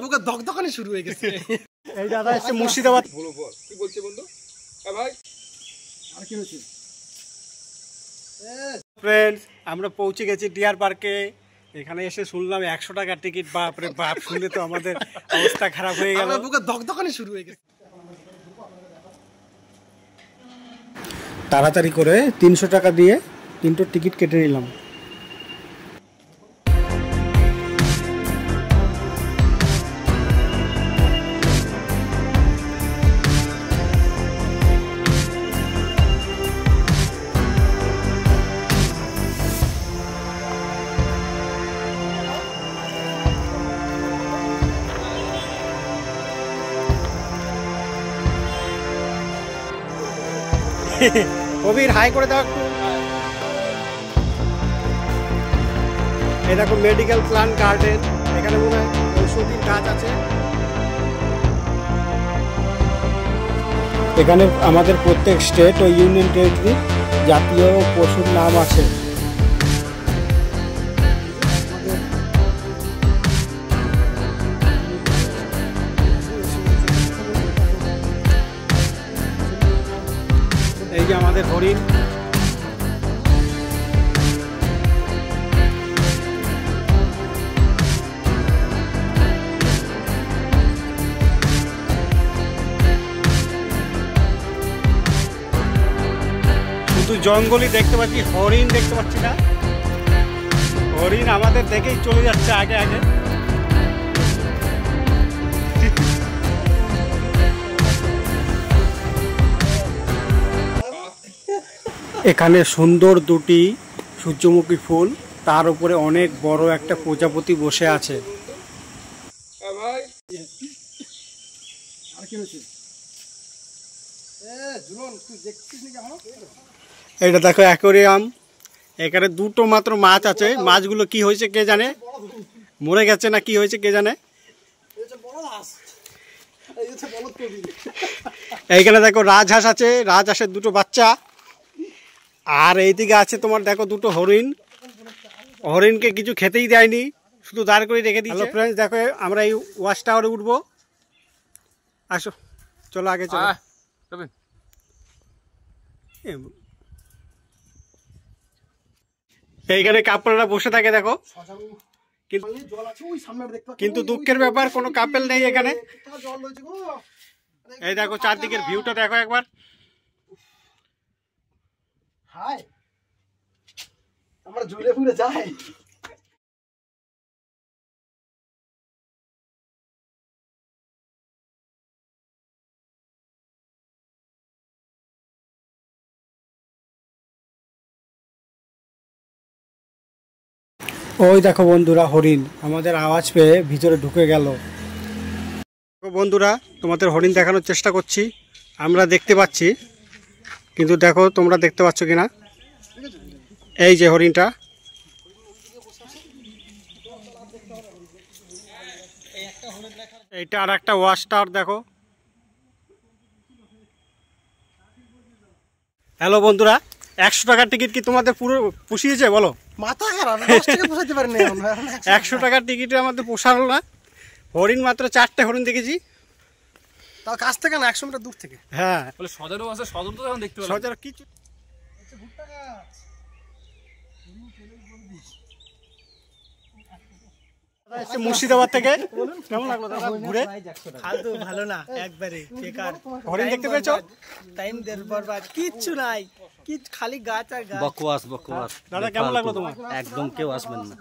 বুকে দগদগানি শুরু হয়ে গেছে। এই দাদা এসে মুর্শিদাবাদ। বলো বল কি বলছে বন্ধু? হ্যাঁ ভাই আর কি হচ্ছে? ফ্রেন্ডস, আমরা পৌঁছে গেছি ডিয়ার পার্কে। এখানে এসে শুনলাম 100 টাকার টিকিট। বাপরে বাপ, শুনলে তো আমাদের অবস্থা খারাপ হয়ে গেল। বুকে দগদগানি শুরু হয়ে গেছে। তাড়াতাড়ি করে 300 টাকা দিয়ে 3টোর টিকিট কেটে নিলাম। কবির হাই করে দাও একটু। এই দেখো মেডিকেল প্ল্যান্ট গার্ডেন, এখানে মনে হয় ঔষধির গাছ আছে। এখানে আমাদের প্রত্যেক স্টেট ও ইউনিয়ন টেরিটরি জাতীয় পশুর নাম আছে। এই যে আমাদের হরিণ। শুধু জঙ্গলই দেখতে পাচ্ছি, হরিণ দেখতে পাচ্ছি না। হরিণ আমাদের দেখেই চলে যাচ্ছে আগে আগে। এখানে সুন্দর দুটি সূর্যমুখী ফুল, তার উপরে অনেক বড় একটা প্রজাপতি বসে আছে। হ্যাঁ ভাই আর কি হচ্ছে? ঝুলন তুই দেখছিস নাকি আমার? এটা দেখো অ্যাকোরিয়াম। এখানে দুটো মাত্র মাছ আছে। মাছগুলো কি হয়েছে কে জানে, মরে গেছে না কি হয়েছে কে জানে। এইখানে দেখো রাজহাঁস আছে, রাজহাঁসের দুটো বাচ্চা। আর এইদিকে আছে তোমার দেখো দুটো হরিণ। হরিণকে কিছু খেতেই দেয়নি, শুধু দাঁড় করে রেখে দিয়েছে। হ্যালো ফ্রেন্ডস, দেখো আমরা এই ওয়াচ টাওয়ারে উঠবো। আসো, চলো আগে চলো। এইখানে কাপড়রা বসে থাকে দেখো, কিন্তু দুঃখের ব্যাপার কোনো কাপেল নেই এখানে। এই দেখো চারদিকের ভিউটা দেখো একবার। হাই, আমরা ঝুলে ফুলে যাই। ওই দেখো বন্ধুরা হরিণ আমাদের আওয়াজ পেয়ে ভিতরে ঢুকে গেল। বন্ধুরা তোমাদের হরিণ দেখানোর চেষ্টা করছি, আমরা দেখতে পাচ্ছি, কিন্তু দেখো তোমরা দেখতে পাচ্ছ কিনা। এই যে হরিণটা, এইটা আর একটা ওয়াচ টাওয়ার দেখো। হ্যালো বন্ধুরা, 100 টাকার টিকিট কি তোমাদের পুরো পুষিয়েছে বলো? মাথা খারাপ, 10 টাকা পোষাইতে পারি না। 100 টাকার টিকিটে আমাদের পোষালো না। হরিণ মাত্র 4টে হরিণ দেখেছি, তাও কাছ থেকে না, 100 মিটার দূর থেকে। হ্যাঁ বলে সদরও আছে, সদর তো এখন দেখতে পাচ্ছি। সদর কিছু মুর্শিদাবাদ থেকে কেমন লাগলো দাদা ঘুরে? ফালতু ভালো না, একবারে বেকার। হরিণ দেখতে পেয়েছো? টাইম দের বরবাদ, কিচ্ছু নাই, কি খালি গাছ আর গাছ। বকওয়াস বকওয়াস। দাদা কেমন লাগলো তোমার? একদম কেউ আসবেন না।